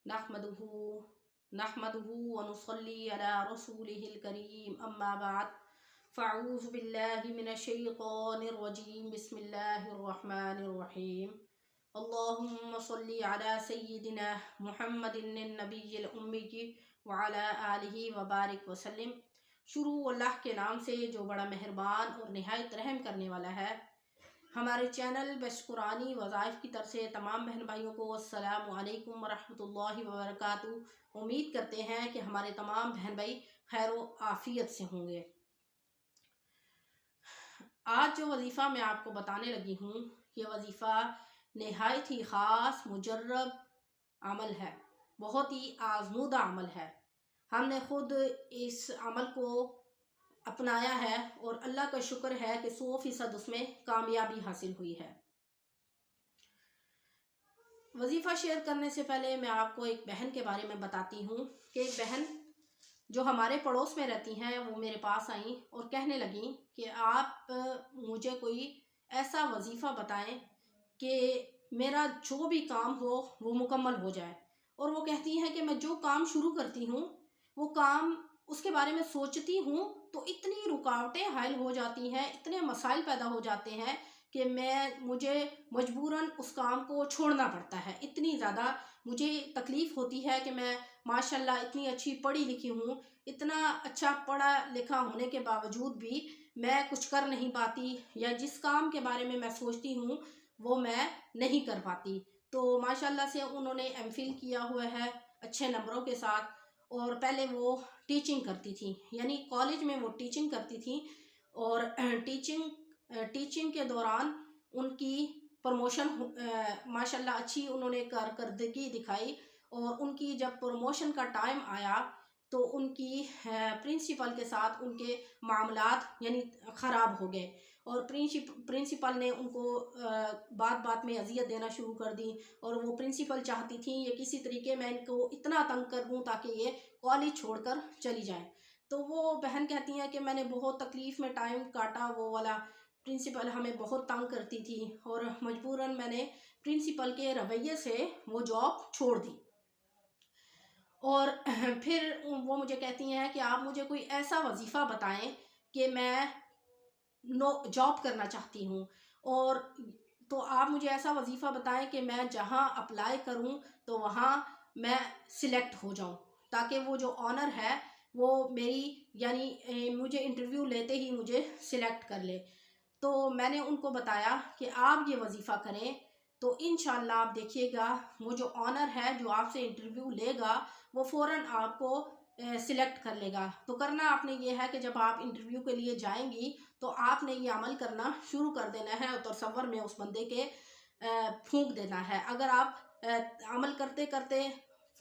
नहमदुहु नहमदुहु व नुसल्ली अला रसूलिहिल करीम अम्मा बाद फ़अऊज़ु बिल्लाहि मिनश शैतानिर रजीम बिस्मिल्लाहिर रहमानिर रहीम अल्लाहुम्मा सल्ली अला सय्यिदिना मुहम्मदिन नबिय्यिल उम्मी व अला आलिहि व बारिक वसल्लम। शुरू अल्लाह के नाम से जो बड़ा मेहरबान और निहायत रहम करने वाला है। हमारे चैनल बेस्ट कुरानी वज़ाइफ की तरफ से तमाम बहन भाइयों को अस्सलामु अलैकुम वरहमतुल्लाहि वबरकातुहू। उम्मीद करते हैं कि हमारे तमाम बहन भाई खैर व आफियत से होंगे। आज जो वजीफ़ा मैं आपको बताने लगी हूँ, ये वजीफ़ा नहायत ही ख़ास मुजर्रब अमल है, बहुत ही आजमूदा अमल है। हमने ख़ुद इस अमल को अपनाया है और अल्लाह का शुक्र है कि 100% उसमें कामयाबी हासिल हुई है। वजीफ़ा शेयर करने से पहले मैं आपको एक बहन के बारे में बताती हूँ कि एक बहन जो हमारे पड़ोस में रहती हैं वो मेरे पास आई और कहने लगी कि आप मुझे कोई ऐसा वजीफ़ा बताएं कि मेरा जो भी काम हो वो मुकम्मल हो जाए। और वो कहती हैं कि मैं जो काम शुरू करती हूँ वो काम उसके बारे में सोचती हूँ तो इतनी रुकावटें हायल हो जाती हैं, इतने मसाइल पैदा हो जाते हैं कि मुझे मजबूरन उस काम को छोड़ना पड़ता है। इतनी ज़्यादा मुझे तकलीफ़ होती है कि मैं माशाल्लाह इतनी अच्छी पढ़ी लिखी हूँ, इतना अच्छा पढ़ा लिखा होने के बावजूद भी मैं कुछ कर नहीं पाती, या जिस काम के बारे में मैं सोचती हूँ वो मैं नहीं कर पाती। तो माशाल्लाह से उन्होंने एमफिल किया हुआ है अच्छे नंबरों के साथ, और पहले वो टीचिंग करती थी, यानी कॉलेज में वो टीचिंग करती थी। और टीचिंग के दौरान उनकी प्रमोशन माशाल्लाह अच्छी उन्होंने कारकर्दगी दिखाई। और उनकी जब प्रमोशन का टाइम आया तो उनकी प्रिंसिपल के साथ उनके मामलात यानी ख़राब हो गए, और प्रिंसिपल ने उनको बात बात में अजियत देना शुरू कर दी। और वो प्रिंसिपल चाहती थी ये किसी तरीके मैं इनको इतना तंग कर दूँ ताकि ये कॉलेज छोड़कर चली जाएं। तो वो बहन कहती हैं कि मैंने बहुत तकलीफ़ में टाइम काटा, वो वाला प्रिंसिपल हमें बहुत तंग करती थी और मजबूरन मैंने प्रिंसिपल के रवैये से वो जॉब छोड़ दी। और फिर वो मुझे कहती हैं कि आप मुझे कोई ऐसा वजीफ़ा बताएं कि मैं जॉब करना चाहती हूँ, और तो आप मुझे ऐसा वजीफ़ा बताएं कि मैं जहाँ अप्लाई करूँ तो वहाँ मैं सिलेक्ट हो जाऊँ, ताकि वो जो ऑनर है वो मेरी यानी मुझे इंटरव्यू लेते ही मुझे सिलेक्ट कर ले। तो मैंने उनको बताया कि आप ये वजीफ़ा करें तो इंशाल्लाह आप देखिएगा वो जो ऑनर है जो आपसे इंटरव्यू लेगा वो फ़ौरन आपको सिलेक्ट कर लेगा। तो करना आपने ये है कि जब आप इंटरव्यू के लिए जाएंगी तो आपने ये अमल करना शुरू कर देना है और तसव्वुर में उस बंदे के फूंक देना है। अगर आप अमल करते करते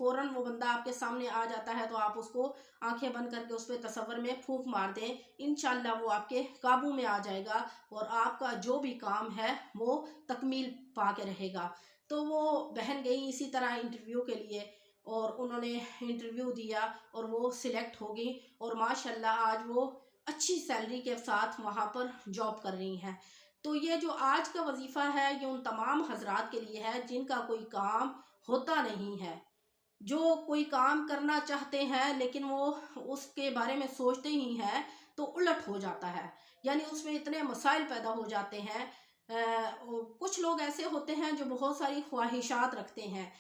फ़ौरन वो बंदा आपके सामने आ जाता है तो आप उसको आंखें बंद करके उस पर तसव्वुर में फूंक मार दें, इंशाल्लाह वो आपके काबू में आ जाएगा और आपका जो भी काम है वो तकमील पा के रहेगा। तो वो बहन गई इसी तरह इंटरव्यू के लिए और उन्होंने इंटरव्यू दिया और वो सिलेक्ट हो गई, और माशाल्लाह आज वो अच्छी सैलरी के साथ वहाँ पर जॉब कर रही हैं। तो ये जो आज का वजीफ़ा है ये उन तमाम हजरात के लिए है जिनका कोई काम होता नहीं है, जो कोई काम करना चाहते हैं लेकिन वो उसके बारे में सोचते ही हैं तो उलट हो जाता है, यानी उसमें इतने मसाइल पैदा हो जाते हैं। कुछ लोग ऐसे होते हैं जो बहुत सारी ख्वाहिशात रखते हैं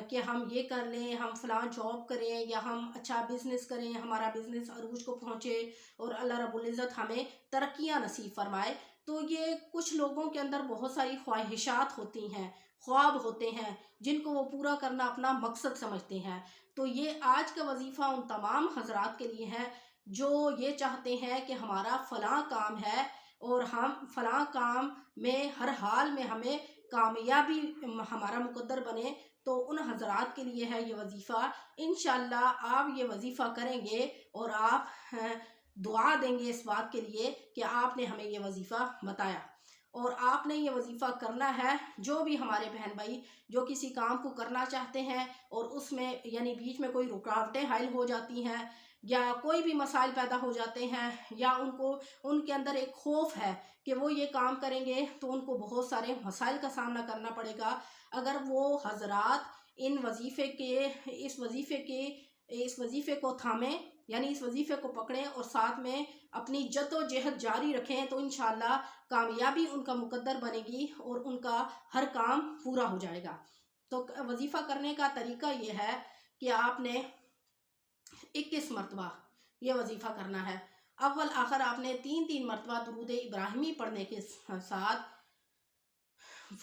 कि हम ये कर लें, हम फ़लाँ जॉब करें, या हम अच्छा बिज़नेस करें, हमारा बिज़नेस अरूज को पहुँचे और अल्लाह रब्बुल इज़्ज़त हमें तरक्कियाँ नसीब फरमाए। तो ये कुछ लोगों के अंदर बहुत सारी ख्वाहिशात होती हैं, ख्वाब होते हैं जिनको वो पूरा करना अपना मकसद समझते हैं। तो ये आज का वजीफ़ा उन तमाम हजरात के लिए है जो ये चाहते हैं कि हमारा फ़लाँ काम है और हम फ़लाँ काम में हर हाल में हमें कामयाबी हमारा मुकद्दर बने। तो उन हजरात के लिए है ये वजीफ़ा। इंशाल्लाह आप ये वजीफ़ा करेंगे और आप दुआ देंगे इस बात के लिए कि आपने हमें ये वजीफ़ा बताया, और आपने ये वजीफ़ा करना है। जो भी हमारे बहन भाई जो किसी काम को करना चाहते हैं और उसमें यानी बीच में कोई रुकावटें हायल हो जाती हैं या कोई भी मसाइल पैदा हो जाते हैं, या उनके अंदर एक खौफ है कि वो ये काम करेंगे तो उनको बहुत सारे मसाइल का सामना करना पड़ेगा। अगर वो हजरात इन वजीफ़े के इस वजीफ़े को थामें, यानी इस वजीफ़े को पकड़ें और साथ में अपनी जद्दोजहद जारी रखें, तो इंशाअल्लाह कामयाबी उनका मुकद्दर बनेगी और उनका हर काम पूरा हो जाएगा। तो वजीफ़ा करने का तरीका ये है कि आपने 21 मरतबा ये वजीफ़ा करना है। अव्वल आखिर आपने 3-3 मरतबा दुरूद इब्राहिमी पढ़ने के साथ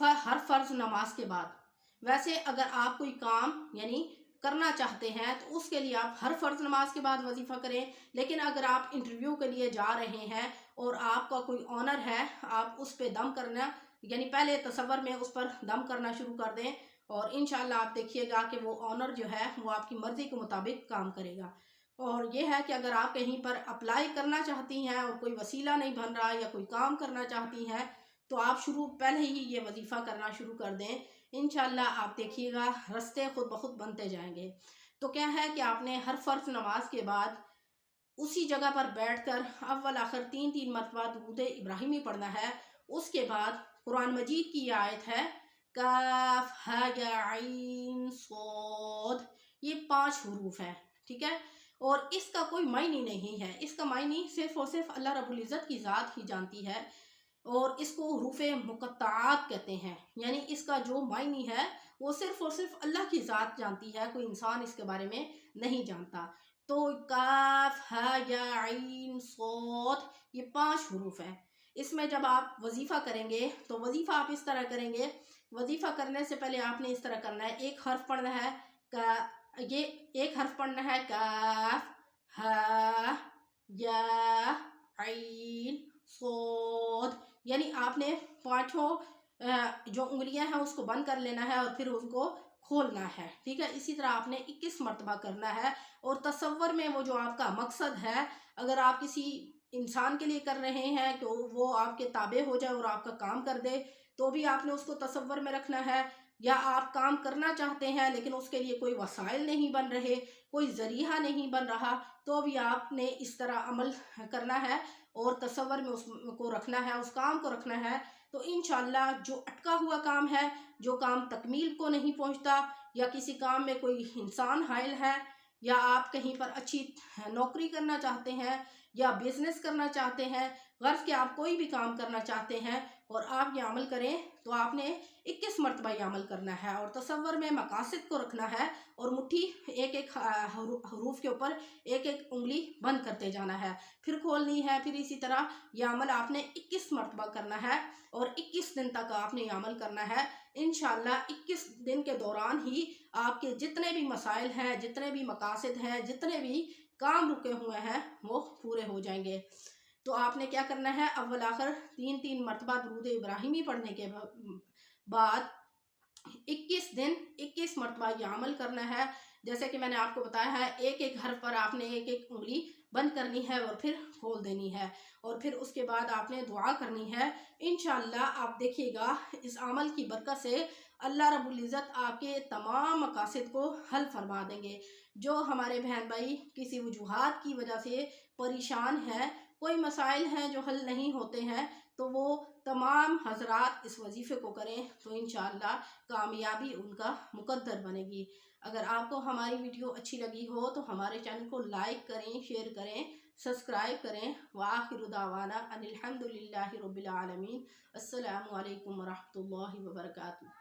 हर फ़र्ज़ नमाज के बाद। वैसे अगर आप कोई काम यानी करना चाहते हैं तो उसके लिए आप हर फ़र्ज़ नमाज के बाद वजीफ़ा करें, लेकिन अगर आप इंटरव्यू के लिए जा रहे हैं और आपका कोई ऑनर है, आप उस पे दम करना यानी पहले तसव्वुर में उस पर दम करना शुरू कर दें और इंशाअल्लाह आप देखिएगा कि वो ऑनर जो है वो आपकी मर्ज़ी के मुताबिक काम करेगा। और ये है कि अगर आप कहीं पर अप्लाई करना चाहती हैं और कोई वसीला नहीं बन रहा या कोई काम करना चाहती हैं, तो आप पहले ही ये वजीफ़ा करना शुरू कर दें। इंशाअल्लाह आप देखिएगा रास्ते खुद ब खुद बनते जाएंगे। तो क्या है कि आपने हर फ़र्ज़ नमाज के बाद उसी जगह पर बैठकर अव्वल आखिर 3-3 मरतबा दुरूद इब्राहिमी पढ़ना है। उसके बाद कुरान मजीद की आयत है काफ हा या आइन सोद, ये 5 हुरूफ हैं, ठीक है। और इसका कोई मायने नहीं है, इसका मायने सिर्फ़ और सिर्फ अल्लाह रब्बुल इज़्ज़त की ज़ात ही जानती है और इसको हुरूफ़े मुक़त्तआत कहते हैं। यानी इसका जो मायने है वो सिर्फ़ और सिर्फ अल्लाह की ज़ात जानती है, कोई इंसान इसके बारे में नहीं जानता। तो काफ हा या आइन सोद, ये 5 हुरूफ हैं। इसमें जब आप वजीफ़ा करेंगे तो वजीफ़ा आप इस तरह करेंगे। वजीफ़ा करने से पहले आपने इस तरह करना है, एक हर्फ पढ़ना है का, ये एक हर्फ पढ़ना है काफ हा या आइन सोद, यानी आपने पांचों जो उंगलियां हैं उसको बंद कर लेना है और फिर उनको खोलना है, ठीक है। इसी तरह आपने 21 मरतबा करना है। और तसव्वुर में वो जो आपका मकसद है, अगर आप किसी इंसान के लिए कर रहे हैं कि वो आपके ताबे हो जाए और आपका काम कर दे, तो भी आपने उसको तसव्वुर में रखना है। या आप काम करना चाहते हैं लेकिन उसके लिए कोई वसाइल नहीं बन रहे, कोई ज़रिया नहीं बन रहा, तो भी आपने इस तरह अमल करना है और तसव्वुर में उसको रखना है, उस काम को रखना है। तो इंशाअल्लाह जो अटका हुआ काम है, जो काम तकमील को नहीं पहुंचता, या किसी काम में कोई इंसान हायल है, या आप कहीं पर अच्छी नौकरी करना चाहते हैं या बिजनेस करना चाहते हैं, गर्ज कि आप कोई भी काम करना चाहते हैं और आप ये अमल करें, तो आपने 21 मरतबा ये अमल करना है और तसव्वुर में मकासद को रखना है और मुट्ठी एक एक हरूफ के ऊपर एक एक उंगली बंद करते जाना है, फिर खोलनी है, फिर इसी तरह यह अमल आपने 21 मरतबा करना है और 21 दिन तक आपने यह अमल करना है। इंशाअल्लाह 21 दिन के दौरान ही आपके जितने भी मसाइल हैं, जितने भी मकासद हैं, जितने भी काम रुके हुए हैं, वो पूरे हो जाएंगे। तो आपने क्या करना है, अव्वल आखिर 3-3 मरतबा दुरूद इब्राहिमी पढ़ने के बाद 21 दिन 21 मरतबा ये अमल करना है। जैसे कि मैंने आपको बताया है, एक एक हर्फ पर आपने एक एक उंगली बंद करनी है और फिर खोल देनी है और फिर उसके बाद आपने दुआ करनी है। इंशाअल्लाह आप देखिएगा इस अमल की बरकत से अल्लाह रब्बुल इज़्ज़त आपके तमाम मकासद को हल फरमा देंगे। जो हमारे बहन भाई किसी वजूहात की वजह से परेशान हैं, कोई मसाइल हैं जो हल नहीं होते हैं, तो वो तमाम हजरात इस वजीफ़े को करें, तो इंशाअल्लाह कामयाबी उनका मुकद्दर बनेगी। अगर आपको हमारी वीडियो अच्छी लगी हो तो हमारे चैनल को लाइक करें, शेयर करें, सब्सक्राइब करें। व आखिरु दावाना अनिल हम्दुलिल्लाहि रब्बिल आलमीन। अस्सलामु अलैकुम व रहमतुल्लाहि व बरकातुहू।